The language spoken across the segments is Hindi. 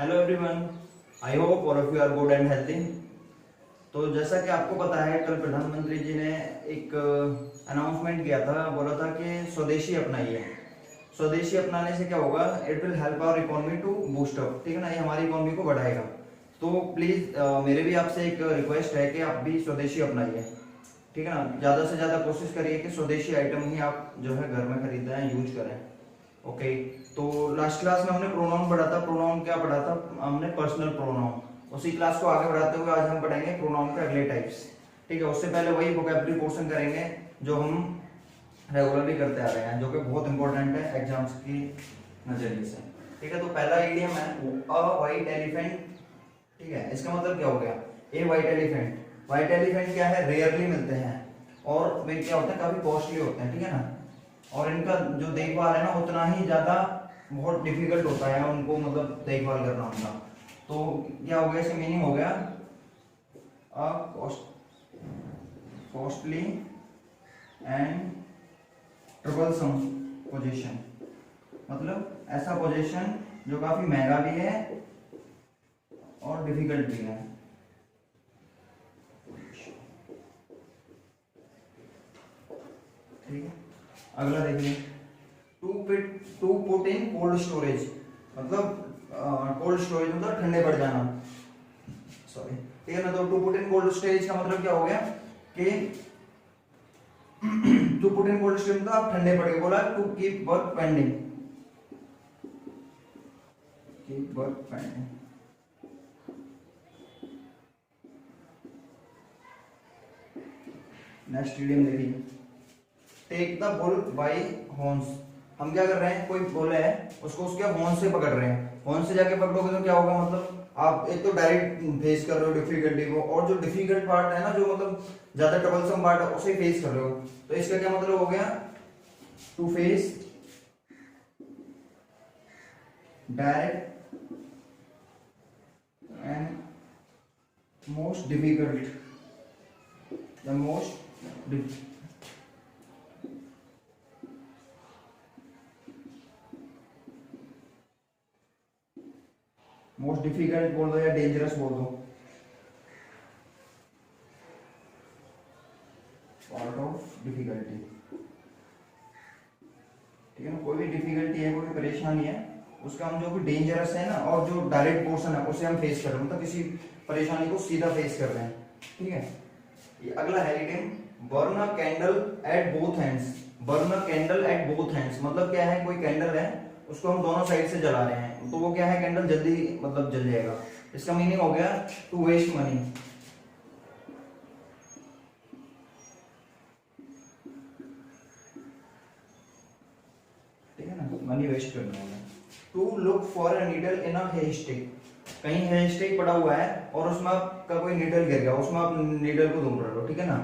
Hello everyone, I hope all of you are good and healthy. तो जैसा कि आपको पता है, कल प्रधानमंत्री जी ने एक अनाउंसमेंट किया था, बोला था कि स्वदेशी अपनाइए। स्वदेशी अपनाने से क्या होगा, it will help our economy to boost up, ठीक है ना, ये हमारी इकोनॉमी को बढ़ाएगा। तो प्लीज मेरे भी आपसे एक रिक्वेस्ट है कि आप भी स्वदेशी अपनाइए, ठीक है ना। ज़्यादा से ज़्यादा कोशिश करिए कि स्वदेशी आइटम ही आप जो है घर में खरीदें, यूज करें। ओके, तो लास्ट क्लास में हमने प्रोनाउन पढ़ा था। प्रोनाउन क्या पढ़ा था हमने? Personal pronoun. उसी क्लास को आगे बढ़ाते हुए आज हम पढ़ेंगे प्रोनाउन के अगले टाइप्स, ठीक है। उससे पहले वही वोकैबुलरी पोर्शन करेंगे जो हम रेगुलरली करते आ रहे हैं, जो कि बहुत इंपॉर्टेंट है एग्जाम्स की नजरिए से, ठीक है। तो पहला इडियम है अ व्हाइट एलिफेंट, ठीक है। इसका मतलब क्या हो गया? A white elephant. White elephant क्या है? रेयरली मिलते हैं और वे क्या होते हैं, काफी कॉस्टली होते हैं, ठीक है ना। और इनका जो देखभाल है ना, उतना ही ज्यादा बहुत डिफिकल्ट होता है उनको, मतलब देखभाल करना उनका। तो क्या हो गया, इसका मीनिंग हो गया कॉस्टली एंड ट्रबलसम पोजीशन, मतलब ऐसा पोजीशन जो काफी महंगा भी है और डिफिकल्ट भी है, ठीक है। अगला देखिए, to put in cold storage, मतलब कोल्ड स्टोरेज मतलब ठंडे पड़ जाना, सॉरी, ठीक है ना। तो to put in cold storage का मतलब क्या हो गया कि to put in cold storage मतलब आप ठंडे पड़ गए, बोला to keep work pending, keep work pending. Next reading देखिए, take the bull by horns. हम क्या कर रहे हैं, कोई बुल है उसको उसके हॉर्न से पकड़ रहे हैं। हॉर्न से जाके पकड़ोगे तो क्या होगा, मतलब आप एक तो डायरेक्ट फेस कर रहे हो डिफिकल्टी को, और जो डिफिकल्ट पार्ट है ना, जो मतलब ज्यादा ट्रबलसम पार्ट है, उसे फेस कर रहे हो। तो इसका क्या मतलब हो गया, to face direct and most difficult, the most most difficult बोल दो या डेंजरस बोल दो, पार्ट ऑफ डिफिकल्टी, ठीक है ना। कोई भी डिफिकल्टी है, कोई भी परेशानी है, उसका हम जो भी डेंजरस है ना, और जो डायरेक्ट पोर्शन है उसे हम फेस कर रहे हैं, मतलब किसी परेशानी को सीधा फेस कर रहे हैं, ठीक है। ये अगला है idiom, burn a candle at both hands. Burn a candle at both hands मतलब क्या है, कोई कैंडल है उसको हम दोनों साइड से जला रहे हैं, तो वो क्या है, कैंडल जल्दी मतलब जल जाएगा। इसका मीनिंग हो गया टू वेस्ट मनी, ठीक है ना, मनी वेस्ट करना होगा। To look for a needle in a hair stick, कहीं हेयर स्टिक पड़ा हुआ है और उसमें आपका कोई नीडल गिर गया, उसमें आप नीडल को ढूंढ रहे हो, ठीक है ना।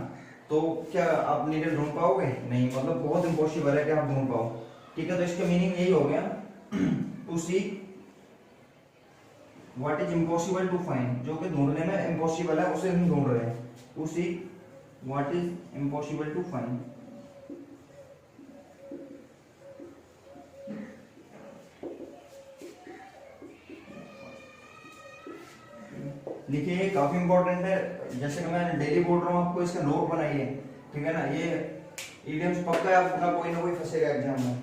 तो क्या आप नीडल ढूंढ पाओगे? नहीं, मतलब बहुत इम्पॉसिबल है कि आप ढूंढ पाओ, ठीक है। तो इसका मीनिंग यही हो गया to seek what is impossible to find, जो कि ढूंढने में इम्पॉसिबल है उसे हम ढूंढ रहे हैं। To seek what is impossible to find. लिखिए, काफी इंपॉर्टेंट है, जैसे कि मैं डेली बोल रहा हूँ आपको, इसका नोट बनाइए, ठीक है ना। ये इडियम्स पक्का है आपका, कोई ना कोई फंसेगा एग्जाम में।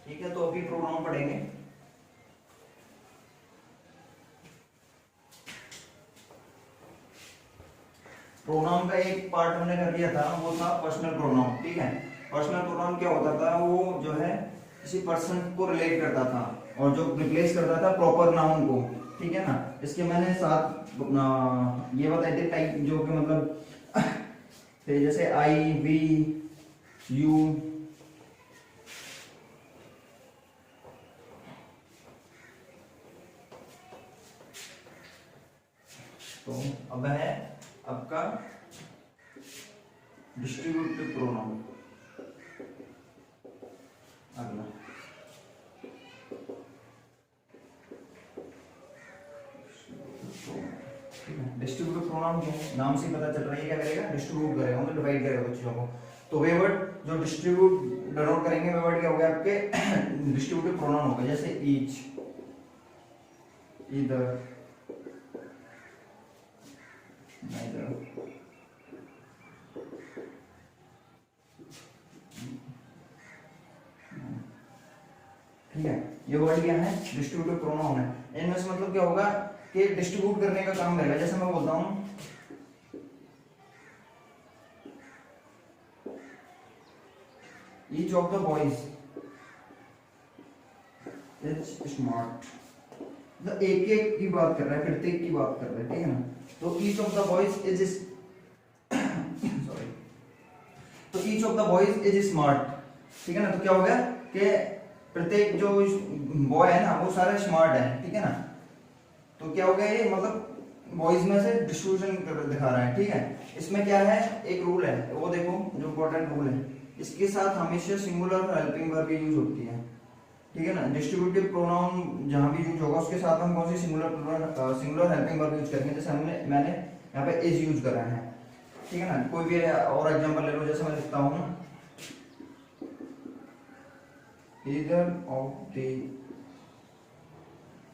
ठीक है, तो अभी प्रोनाउन पढ़ेंगे। प्रोनाउन का एक पार्ट हमने कर लिया था, वो था पर्सनल प्रोनाउन, ठीक है। पर्सनल प्रोनाउन क्या होता था, वो जो है किसी पर्सन को रिलेट करता था और जो रिप्लेस करता था प्रॉपर नाउन को, ठीक है ना। इसके मैंने साथ ये बताए थे टाइप, जो कि मतलब जैसे आई, वी, यू, तो अब है आपका डिस्ट्रीब्यूटिव प्रोनाउन। अगला डिस्ट्रीब्यूटिव प्रोनाउन क्या है, नाम से पता चल रहा है, क्या करेगा, डिस्ट्रीब्यूट करेगा, मतलब डिवाइड करेगा चीजों को। तो वे वर्ड जो डिस्ट्रीब्यूट डिनोट करेंगे वे वर्ड क्या हो गए आपके डिस्ट्रीब्यूटिव प्रोनाउन हो गए, जैसे ईच, ईदर, neither, ठीक है। ये वर्ड क्या है, डिस्ट्रीब्यूटिव प्रोनाउन है। इनमें से मतलब क्या होगा कि डिस्ट्रीब्यूट करने का काम करेगा। जैसे मैं बोलता हूँ each of the boys is smart, मतलब एक एक की बात कर रहा है, प्रत्येक की बात कर रहा है, ठीक है ना। तो each of the boys is sorry, तो each of the boys is smart, ठीक है ना। तो क्या हो गया कि प्रत्येक जो बॉय है ना वो सारे स्मार्ट है, ठीक है ना। तो क्या हो गया ये, मतलब बॉयज में से डिस्ट्रीब्यूशन दिखा रहा है, ठीक है। इसमें क्या है, एक रूल है, वो देखो जो इंपॉर्टेंट रूल है, इसके साथ हमेशा सिंगुलर हेल्पिंग वर्ब यूज होती है, ठीक है ना। डिस्ट्रीब्यूटिव प्रोनाउन जहां भी यूज होगा उसके साथ हम कौन सी सिंगुलर हेल्पिंग वर्ब यूज करेंगे। जैसे मैंने यहाँ पे इज यूज करा है, ठीक है ना। कोई भी और एग्जांपल ले लो, जैसे मैं लिखता हूँ either of the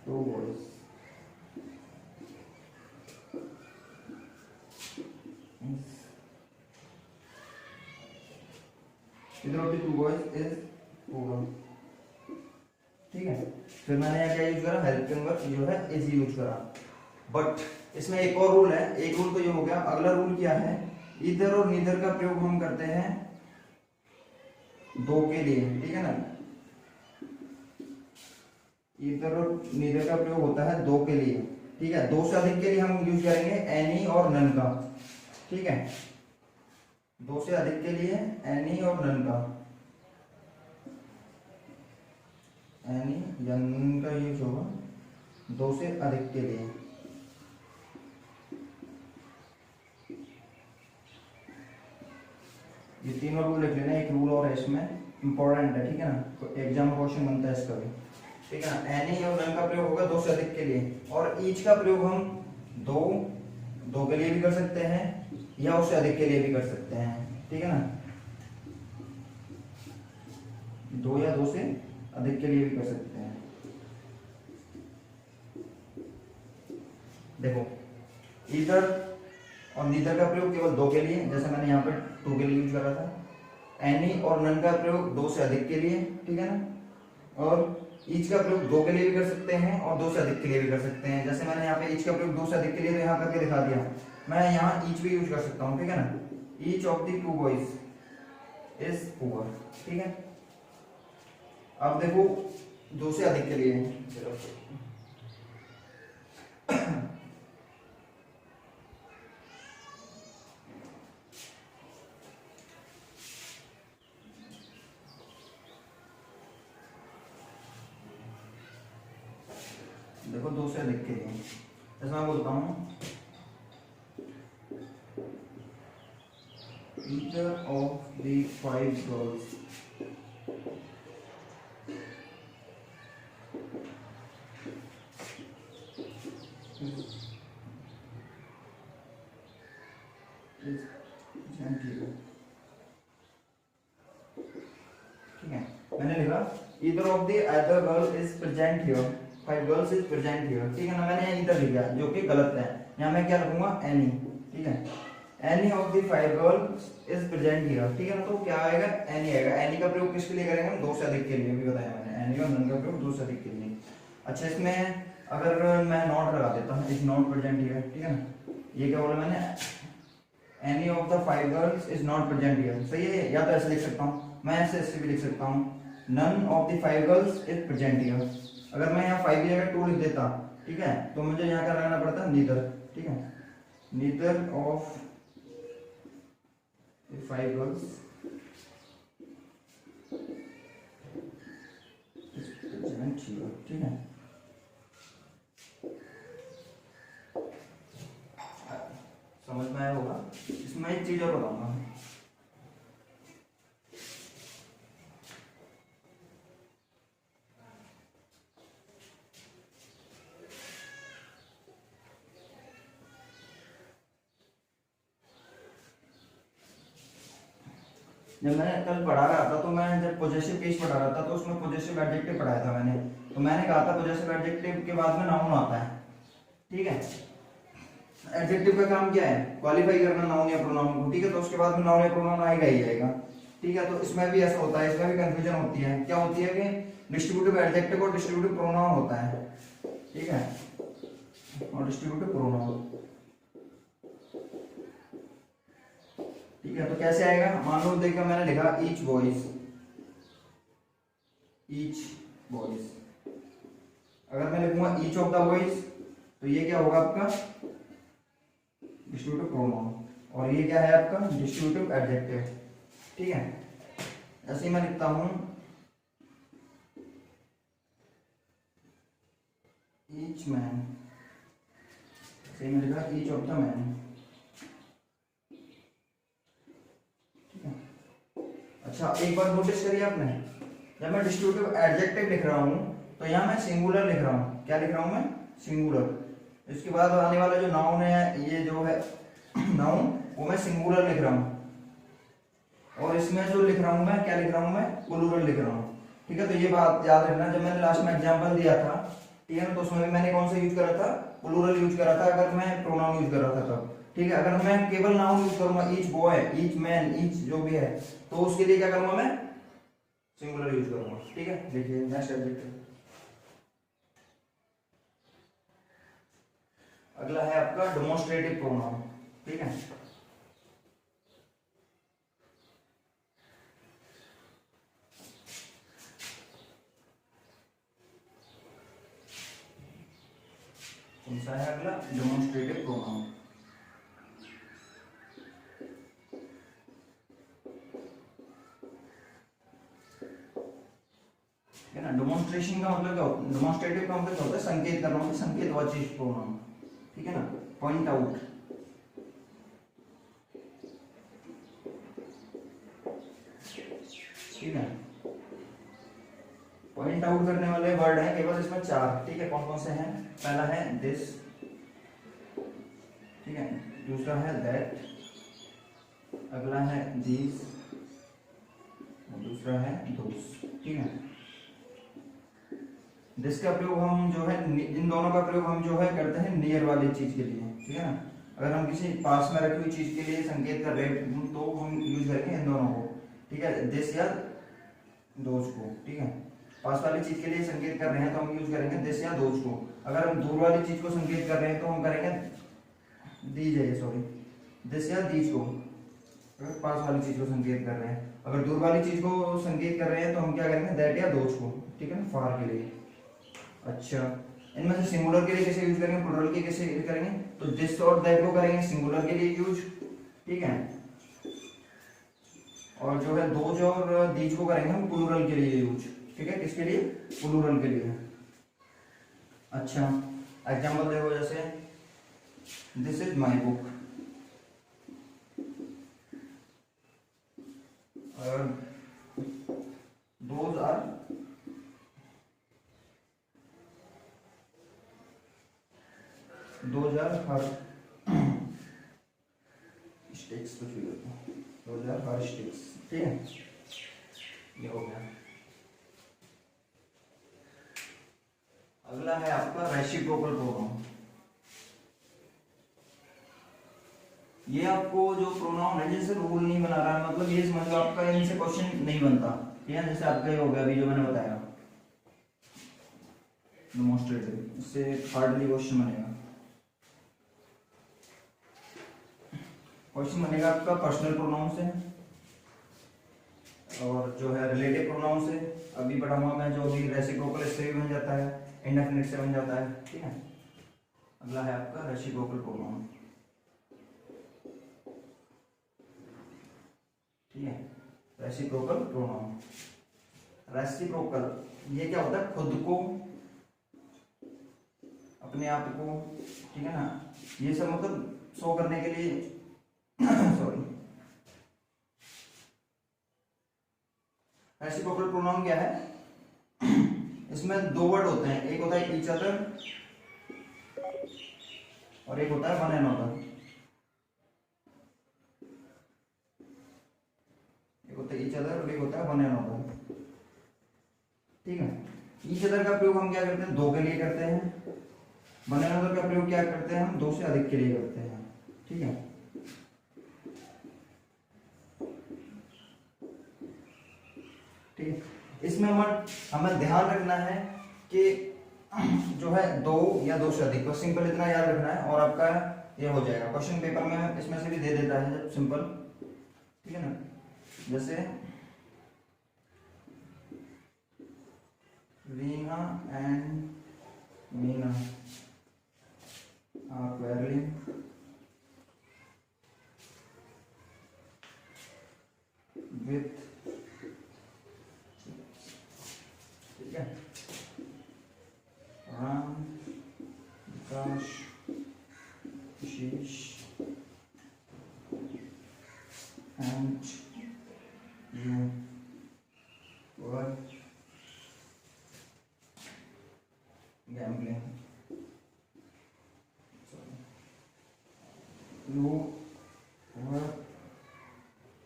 two boys either of the two boys is poor, ठीक है। फिर मैंने यहाँ क्या यूज करा, हेल्पिंग वर्ब जो है इज यूज करा। बट इसमें एक और रूल है, एक रूल तो ये हो गया। अगला रूल क्या है, इधर और नीदर का प्रयोग हम करते हैं दो के लिए, ठीक है ना। इधर और नीदर का प्रयोग होता है दो के लिए, ठीक है। दो से अधिक के लिए हम यूज करेंगे एनी और नन का, ठीक है। दो से अधिक के लिए एनी और नन का, एनी या नन का यूज होगा दो से अधिक के लिए। ये तीनों रूल लिख लेना, एक रूल और है इसमें इंपॉर्टेंट है, ठीक है ना। एग्जाम क्वेश्चन बनता है इसका भी, ठीक है ना। एनी और नन का प्रयोग होगा दो से अधिक के लिए, और ईच का प्रयोग हम दो के लिए भी कर सकते हैं या उससे अधिक के लिए भी कर सकते हैं, ठीक है ना। दो या दो से अधिक के लिए भी कर सकते हैं। देखो इधर और नीदर का प्रयोग केवल दो के लिए, जैसे मैंने यहाँ पे टू के लिए यूज करा था। एनी और नन का प्रयोग दो से अधिक के लिए, ठीक है ना। और ईच का प्रयोग दो के लिए भी कर सकते हैं और दो से अधिक के लिए भी कर सकते हैं। जैसे मैंने यहाँ पे ईच का प्रयोग दो से अधिक के लिए तो यहाँ करके दिखा दिया, मैं यहाँ ईच भी यूज कर सकता हूँ, ठीक है ना। Each of the two boys is poor, ठीक है। अब देखो दो से अधिक के लिए देखो दो से अधिक के लिए, जैसे मैं बोलता हूँ either of the five girls is genteel, ठीक है। मैंने लिखा either of the other girl is present here, five girls is present here, ठीक है ना। मैंने यहाँ इधर लिखा जो कि गलत है, यहाँ मैं क्या लिखूंगा एनी, ठीक है। Any of the five girls is present here, ठीक है ना। तो क्या आएगा, एनी आएगा। एनी का प्रयोग किसके लिए करेंगे हम, दो से अधिक के लिए, भी बताया मैंने। एनी और नन का प्रयोग दो से अधिक के लिए। अच्छा इसमें अगर मैं नॉट लगा देता हूँ, इज नॉट प्रेजेंट हियर, ठीक है ना। ये क्या बोला मैंने, any of the five girls is not present here, सही है। या तो ऐसे लिख सकता हूँ मैं, ऐसे भी लिख सकता हूँ, none of the five girls is present here. अगर मैं यहाँ फाइव की जगह टू लिख देता, ठीक है, तो मुझे यहाँ क्या लगाना पड़ता, नीदर, ठीक है। Neither of five girls is present here, ठीक है। समझ में आया होगा। इसमें एक चीज और बताऊंगा, जब मैंने कल पढ़ा रहा था तो मैं जब पॉजेसिव केस पढ़ा रहा था तो उसमें पॉजेसिव एडजेक्टिव पढ़ाया था मैंने। तो मैंने कहा था पॉजेसिव एडजेक्टिव के बाद में नाउन आता है, ठीक है। एडजेक्टिव का काम क्या है, क्वालिफाई करना नाउन या प्रोनाउन को, ठीक है। तो उसके बाद में नाउन या प्रोनाउन आएगा ही आएगा, ठीक है। तो इसमें भी ऐसा होता है, इसमें भी कंफ्यूजन होती है। क्या होती है कि डिस्ट्रीब्यूटिव एडजेक्टिव और डिस्ट्रीब्यूटिव प्रोनाउन होता है, ठीक है, और डिस्ट्रीब्यूटिव प्रोनाउन, ठीक है। तो कैसे आएगा, मान लो देखो मैंने लिखा ईच बॉयज, ईच बॉयज, अगर मैं लिखूंगा ईच ऑफ द बॉयज तो ये क्या होगा आपका डिस्ट्रीब्यूटिव प्रोनाउन, और ये क्या है आपका डिस्ट्रीब्यूटिव एडजेक्टिव, ठीक है। ऐसे ही मैं लिखता हूं ईच मैन, ऐसे मैं लिखा ईच ऑफ द मैन, ठीक है। अच्छा एक बार नोटिस करिए आपने, जब मैं डिस्ट्रीब्यूटिव एडजेक्टिव लिख रहा हूं तो यहाँ मैं सिंगुलर लिख रहा हूँ, क्या लिख रहा हूँ मैं, सिंगुलर। इसके बाद आने वाला जो नाउन है, ये जो है नाउन, वो मैं सिंगुलर लिख रहा हूँ, और इसमें जो लिख रहा हूँ मैं, क्या लिख रहा हूँ मैं, प्लूरल लिख रहा हूँ, ठीक है। तो ये बात याद रखना, जब मैंने लास्ट में एग्जांपल दिया था, ठीक है, तो उसमें भी मैंने कौन सा यूज करा था, प्लूरल यूज करा था, अगर मैं प्रोनाउन यूज कर रहा था तब, ठीक है। अगर मैं केवल नाउन यूज करूंगा, each boy, each man, each जो भी है, तो उसके लिए क्या करूंगा मैं, सिंगुलर यूज करूंगा, ठीक है। देखिए नेक्स्ट एडजेक्टिव, अगला है आपका डेमोन्स्ट्रेटिव प्रोनाउन, ठीक है। कौन सा है अगला, डेमोन्स्ट्रेटिव प्रोनाउन, है ना। डेमोन्स्ट्रेशन का मतलब क्या होता है, डेमोन्स्ट्रेटिव का मतलब क्या होता है, संकेत करना होता है, संकेतवाची प्रोनाउन, ठीक है ना, पॉइंट आउट, ठीक है। पॉइंट आउट करने वाले वर्ड हैं केवल इसमें 4, ठीक है। कौन कौन से हैं, पहला है दिस, ठीक है, दूसरा है दैट, अगला है दीज, दूसरा है दोस, ठीक है। दिस का प्रयोग हम जो है, इन दोनों का प्रयोग हम जो है करते हैं नियर वाली चीज के लिए, ठीक है ना। अगर हम किसी पास में रखी हुई चीज के लिए संकेत कर रहे हैं तो हम यूज करेंगे इन दोनों को, ठीक है, दिस या दोज को, ठीक है। पास वाली चीज के लिए संकेत कर रहे हैं तो हम यूज करेंगे दिस या दोज को। अगर हम दूर वाली चीज को संकेत कर रहे हैं तो हम करेंगे दीज है, सॉरी, दिस या दीज को, अगर पास वाली चीज को संकेत कर रहे हैं। अगर दूर वाली चीज को संकेत कर रहे हैं तो हम क्या करेंगे, दैट या दोज को, ठीक है ना, फार के लिए। अच्छा इनमें से सिंगुलर के लिए कैसे यूज करेंगे, प्लूरल के कैसे यूज करेंगे, तो दिस और दैट को करेंगे सिंगुलर के लिए यूज, ठीक है। और जो है दोज और दीज को करेंगे हम प्लूरल के लिए यूज, ठीक है, किसके लिए, प्लूरल के लिए। अच्छा एग्जांपल देखो, जैसे दिस इज माय बुक, और दोज आर हर स्टिक्स, कुछ भी होता है, दोज आर हर स्टिक्स, ठीक है, ये हो गया। अगला है आपका रेसिप्रोकल प्रोनाउन। ये आपको जो प्रोनाउन है, जैसे रूल नहीं बना रहा है, मतलब ये समझ लो आपका इनसे क्वेश्चन नहीं बनता, ठीक है। जैसे आपका ये हो गया अभी जो मैंने बताया डेमोन्स्ट्रेटिव, इससे हार्डली क्वेश्चन बनेगा। क्वेश्चन बनेगा आपका पर्सनल प्रोनाउन से, और जो है रिलेटिव प्रोनाउन से, अभी पढ़ा हुआ मैं जो भी रेसिप्रोकल, इससे भी बन जाता है, इंडेफिनिट से बन जाता है, ठीक है। अगला है आपका रेसिप्रोकल प्रोनाउन, ठीक है, रेसिप्रोकल प्रोनाउन। रेसिप्रोकल ये क्या होता है, खुद को, अपने आप को, ठीक है ना, ये सब मतलब शो करने के लिए सॉरी। रेसिप्रोकल प्रोनाउन क्या है, इसमें 2 वर्ड होते हैं, एक होता है ईच अदर और एक होता है वन एंड अदर, होता है ईच अदर और एक होता है वन अनदर। ठीक है, ईच अदर का प्रयोग हम क्या करते हैं, दो के लिए करते हैं। वन अनदर का प्रयोग क्या करते हैं, हम दो से अधिक के लिए करते हैं। ठीक है, ठीक है। इसमें हमें ध्यान रखना है कि जो है दो या दो से अधिक, बस सिंपल इतना याद रखना है और आपका ये हो जाएगा। क्वेश्चन पेपर में इसमें से भी दे देता है जब सिंपल, ठीक है ना। जैसे Reena and Meena are quarreling with, ठीक है, राम, विकास, शीश and you were gambling. Sorry. You were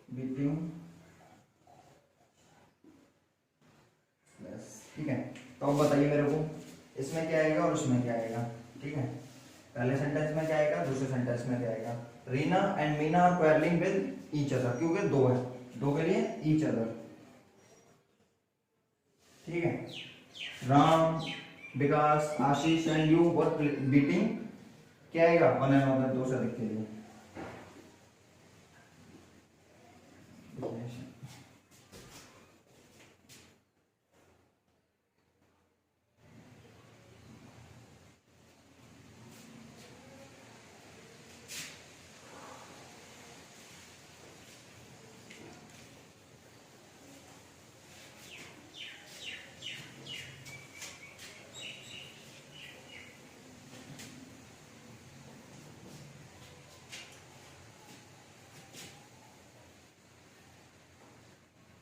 beating. ठीक है, तो अब बताइए मेरे को इसमें क्या आएगा और इसमें क्या आएगा। ठीक है, पहले सेंटेंस में क्या आएगा, दूसरे सेंटेंस में क्या आएगा। Reena and Meena are quarrelling with each other, क्योंकि दो है, दो के लिए ईच अदर। ठीक है, राम, विकास, आशीष एंड यू वर बीटिंग, क्या आएगा, वन एंड अदर, दो से अधिक के लिए।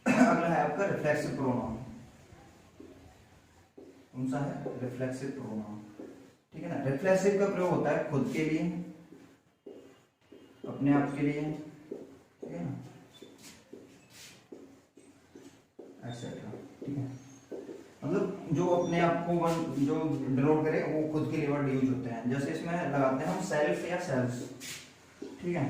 अगला है आपका रिफ्लेक्सिव प्रोनाउन। कौन सा है, रिफ्लेक्सिव प्रोनाउन। ठीक है ना, रिफ्लेक्सिव का प्रयोग होता है खुद के लिए, अपने आप के लिए, ठीक है ना, एक्सेट्रा। ठीक है, मतलब जो अपने आप को जो डिनोट करे वो खुद के लिए वर्ड यूज होते हैं। जैसे इसमें लगाते हैं हम सेल्फ या सेल्स। ठीक है,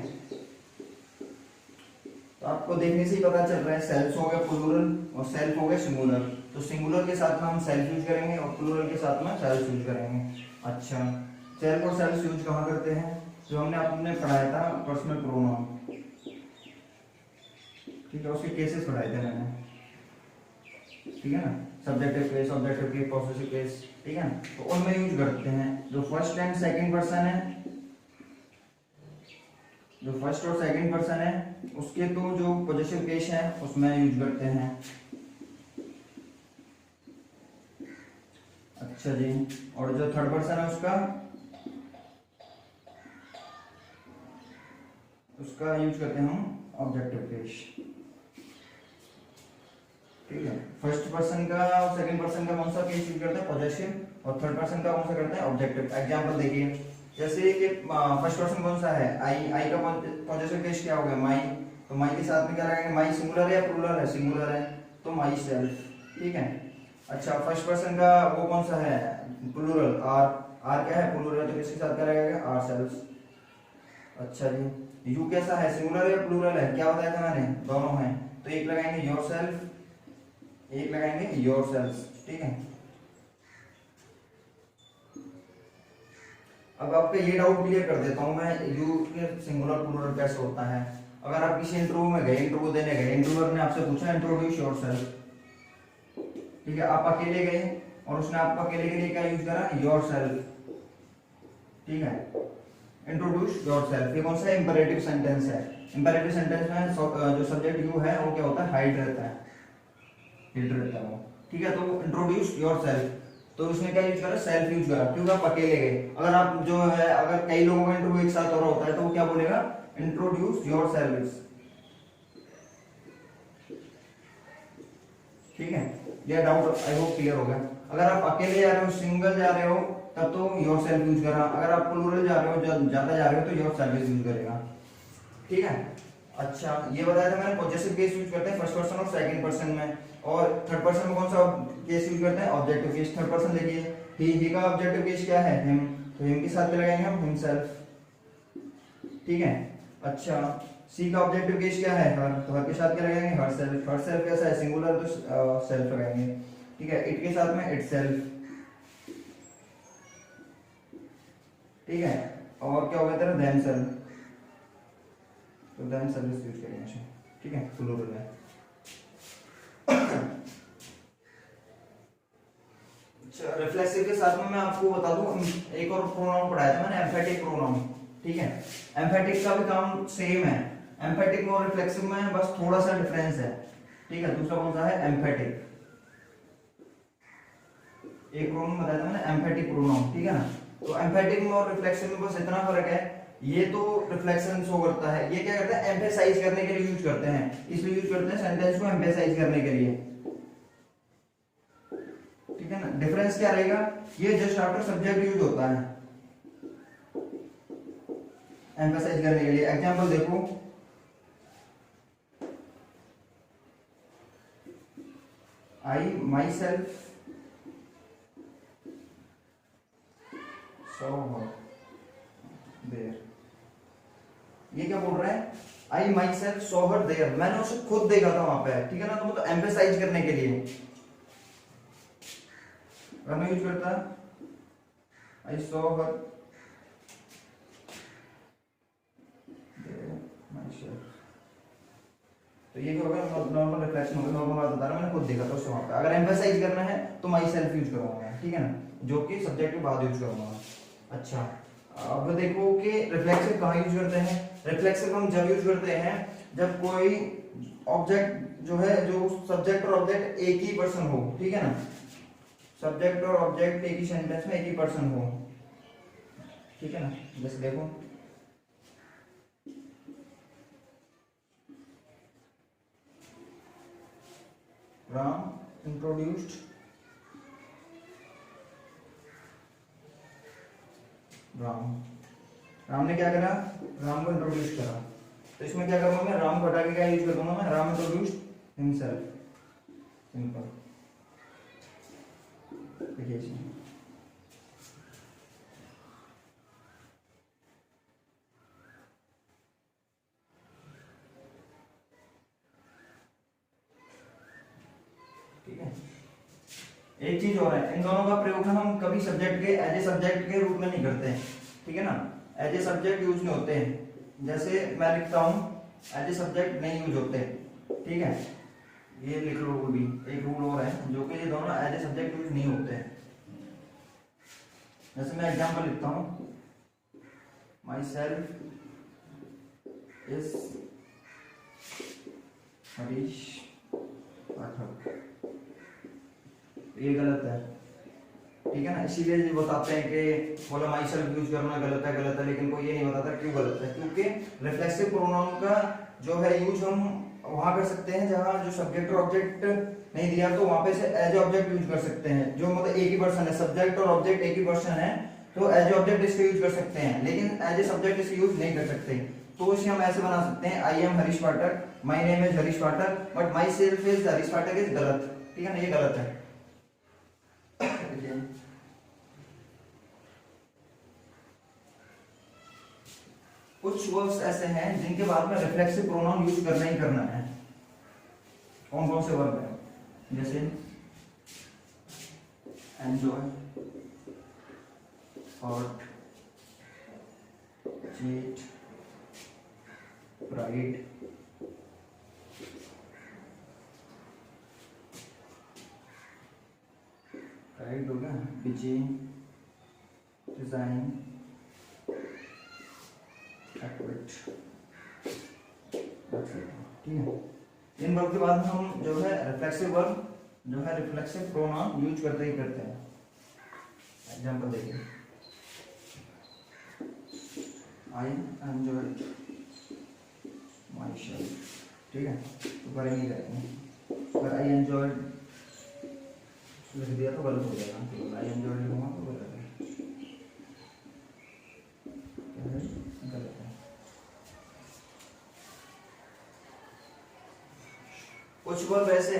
तो आपको देखने से ही पता चल रहा है, सेल्स हो गया प्लूरल और सेल्फ हो गया सिंगुलर। तो सिंगुलर के साथ में हम सेल्फ यूज करेंगे और प्लूरल के साथ में सेल्स यूज करेंगे। अच्छा, सेल्फ और सेल्स यूज कहाँ करते हैं, जो हमने आपने पढ़ाया था पर्सनल प्रोनाउन। ठीक है, उसके केसेस पढ़ाए थे मैंने। ठीक है ना, subjective case, objective case, possessive case. ठीक है ना, तो उनमें यूज करते हैं। जो फर्स्ट एंड सेकंड पर्सन है, जो फर्स्ट और सेकंड पर्सन है उसके तो जो पॉजिटिव केस है उसमें यूज करते हैं। अच्छा जी, और जो थर्ड पर्सन है उसका यूज करते हैं हम ऑब्जेक्टिव केस। ठीक है, फर्स्ट पर्सन का और सेकंड पर्सन का कौन सा केस यूज करते हैं, पॉजिटिव, और थर्ड पर्सन का कौन सा करते हैं, ऑब्जेक्टिव। एग्जांपल देखिए, जैसे कि फर्स्ट पर्सन कौन सा है, आई का पॉजिटिव केस क्या हो गया, माई। तो माई के साथ में क्या लगाएंगे, माई सिंगुलर है या प्लूरल है, सिंगुलर है, तो माई सेल्फ। ठीक है, अच्छा फर्स्ट पर्सन का वो कौन सा है, प्लूरल, आर। आर क्या है, प्लूरल है, तो किसके साथ क्या लगाएगा, आर सेल्फ। अच्छा जी, यू कैसा है, सिंगुलर या प्लूरल है, क्या बताया था मैंने, दोनों है, तो एक लगाएंगे योर सेल्फ, एक लगाएंगे योर सेल्फ। ठीक है, अब आपका ये डाउट क्लियर कर देता हूं मैं, यू के सिंगुलर प्लूरल कैसे होता है। अगर आप किसी इंटरव्यू में गए, इंटरव्यू देने गए, इंटरव्यूअर ने आपसे पूछा इंट्रोड्यूस योरसेल्फ। ठीक है, आप अकेले गए और उसने आपको अकेले के लिए क्या यूज करा, योरसेल्फ। ठीक है, इंट्रोड्यूस योरसेल्फ, ये कौन सा इंपेरेटिव सेंटेंस है। इंपेरेटिव सेंटेंस में जो सब्जेक्ट यू है वो क्या होता है, हाइड रहता है, हिड रहता है वो। ठीक है, तो इंट्रोड्यूस योरसेल्फ, तो उसने क्या यूज करा, सेल्फ यूज करा, क्योंकि आप अकेले गए। अगर आप जो है, अगर कई लोगों का इंटरव्यू एक साथ हो रहा होता है तो वो क्या बोलेगा, इंट्रोड्यूस योरसेल्फ। ठीक है, ये डाउट आई होप क्लियर हो गया। अगर आप अकेले जा रहे हो, सिंगल जा रहे हो, तब तो योरसेल्फ यूज करा। अगर आप प्लूरल जा रहे हो, ज्यादा जा रहे हो, तो योरसेल्फ यूज करेगा। ठीक है, अच्छा, ये बताया था मैंने, पॉजेसिव केस यूज करते हैं फर्स्ट पर्सन और सेकंड पर्सन में, और थर्ड पर्सन में कौन सा केस यूज करते हैं, ऑब्जेक्टिव केस। थर्ड पर्सन देखिए, ही का ऑब्जेक्टिव केस क्या है, हिम, तो हिम के साथ पे लगाएंगे हम हिमसेल्फ, ठीक है। अच्छा, सी का ऑब्जेक्टिव केस क्या है, हर, तो हर के साथ क्या लगाएंगे, हर सेल्फ। हर सेल्फ कैसा है, सिंगुलर, तो सेल्फ लगाएंगे, ठीक है। इट के साथ में इट सेल्फ, ठीक है। और क्या हो गया तेरा, देम सेल्फ, तो देम सेल्फ यूज करेंगे, ठीक है, प्लूरल में। अच्छा, रिफ्लेक्सिव के साथ में मैं आपको बता दूं, एक और प्रोनाउन पढ़ाया था मैंने, एम्फेटिक प्रोनाउन, ठीक है। एम्फेटिक का भी काम सेम है, एम्फेटिक में और रिफ्लेक्सिव में बस थोड़ा सा डिफरेंस है, ठीक है। दूसरा कौन सा है, एम्फेटिक। एक प्रोनाउन बताया था मैंने, एम्फेटिक प्रोनाउन, ठीक है ना। तो एम्फेटिक में और रिफ्लेक्सिव में बस इतना फर्क है, ये तो रिफ्लेक्शन शो करता है, ये क्या करता है, एम्फेसाइज करने के लिए यूज करते हैं, इसलिए यूज करते हैं सेंटेंस को एम्फेसाइज करने के लिए, ठीक है ना। डिफरेंस क्या रहेगा, ये जस्ट आफ्टर सब्जेक्ट यूज होता है एम्फेसाइज करने के लिए। एग्जांपल देखो, I myself saw her there, ये क्या बोल रहा है, I myself saw her there, मैंने उसे खुद देखा था वहां पे, ठीक है ना। तो मतलब एम्फेसाइज करने के लिए अगर मैं यूज करता, आई सॉ हर तो ये क्या होगा, नॉर्मल रिफ्लेक्शन होगा, नॉर्मल बात बता रहा हूं, मैंने खुद देखा था उससे वहां पे। अगर एम्फेसाइज करना है तो माई सेल्फ यूज करूंगा, ठीक है ना, जो कि सब्जेक्ट के बाद यूज करूंगा। अच्छा, अब देखो कि रिफ्लेक्सिव कहाँ यूज करते हैं। रिफ्लेक्सिव हम जब यूज करते हैं जब कोई ऑब्जेक्ट जो है, जो सब्जेक्ट और ऑब्जेक्ट एक ही पर्सन हो, ठीक है ना, सब्जेक्ट और ऑब्जेक्ट एक ही सेंटेंस में एक ही पर्सन हो, ठीक है ना। जैसे देखो, राम इंट्रोड्यूस्ड राम, राम ने क्या करा, राम को इंट्रोड्यूस करा, तो इसमें क्या करूंगा मैं, राम को हटा के क्या यूज कर दूंगा मैं, राम इंट्रोड्यूस्ड हिमसेल्फ, सिंपल, देखिए इसमें ठीक है। एक चीज और है, इन दोनों का प्रयोग हम कभी सब्जेक्ट के एज ए सब्जेक्ट के रूप में नहीं करते हैं, ठीक है ना, एज ए सब्जेक्ट यूज नहीं होते हैं। जैसे मैं लिखता हूं, एज ए सब्जेक्ट नहीं यूज होते, ठीक है। ये लिख लो भी, एक रूल और है, जो कि ये दोनों एज ए सब्जेक्ट यूज नहीं होते हैं। जैसे मैं एग्जांपल लिखता हूं, माई सेल्फ इज हरीश पाठक, ये गलत है, ठीक है ना। इसीलिए ये बताते हैं कि बोला माई सेल्फ यूज करना गलत है, लेकिन कोई ये नहीं बताता क्यों गलत है, क्योंकि रिफ्लेक्सिव प्रोनाउन का जो है यूज हम वहां कर सकते हैं जहां जो सब्जेक्ट और ऑब्जेक्ट नहीं दिया, तो वहां पे से एज ऑब्जेक्ट यूज कर सकते हैं, जो मतलब एक ही पर्सन है, सब्जेक्ट और ऑब्जेक्ट एक ही पर्सन है, तो एज ऑब्जेक्ट इसको यूज कर सकते हैं, लेकिन एज ए सब्जेक्ट इसको यूज नहीं कर सकते। तो इसे हम ऐसे बना सकते हैं, I am Harish Pathak, my name is Harish Pathak, but my self is Harish Pathak is गलत, ठीक है ना, ये गलत है। कुछ वर्ब्स ऐसे हैं जिनके बाद में रिफ्लेक्सिव प्रोनाउन यूज करना ही करना है। कौन कौन से वर्ब है, जैसे enjoy, hurt, cheat, pride, pride हो गया, बिजी, डिजाइन, ठीक है। इन वर्ब के बाद हम जो है रिफ्लेक्सिव वर्ब, जो है रिफ्लेक्सिव प्रोनाउन यूज करते ही करते हैं। एग्जांपल देखिए, आई एंजॉयड माई सेल्फ, ठीक है, तो करेंगे अगर आई एंजॉयड लिख दिया तो गलत हो जाएगा, तो आई एंजॉयड लिखूंगा तो गलत है, गलत है। कुछ लोग ऐसे